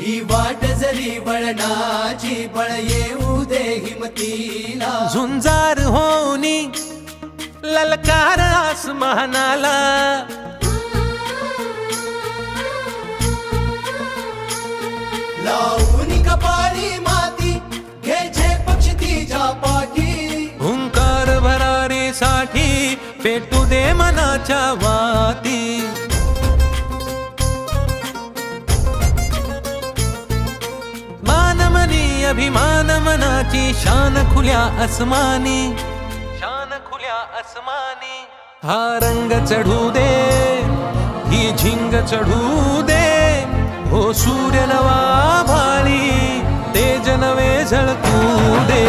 ही वाट जरी वळणाची बळ येऊ दे हिमतीला झुंजार होनी ललकार आसमानाला लावून कपाळी माती घ्यायचे पक्षी तिच्या पाठी हुंकार भरारीसाठी पेटू दे मनाच्या वाती मानमनी अभिमान मनाची शान खुल्या आसमानी शान खुल्या आसमानी हा रंग चढू दे ही झिंग चढू दे हो सूर्य नवा भाळी तेज नवे झळकू दे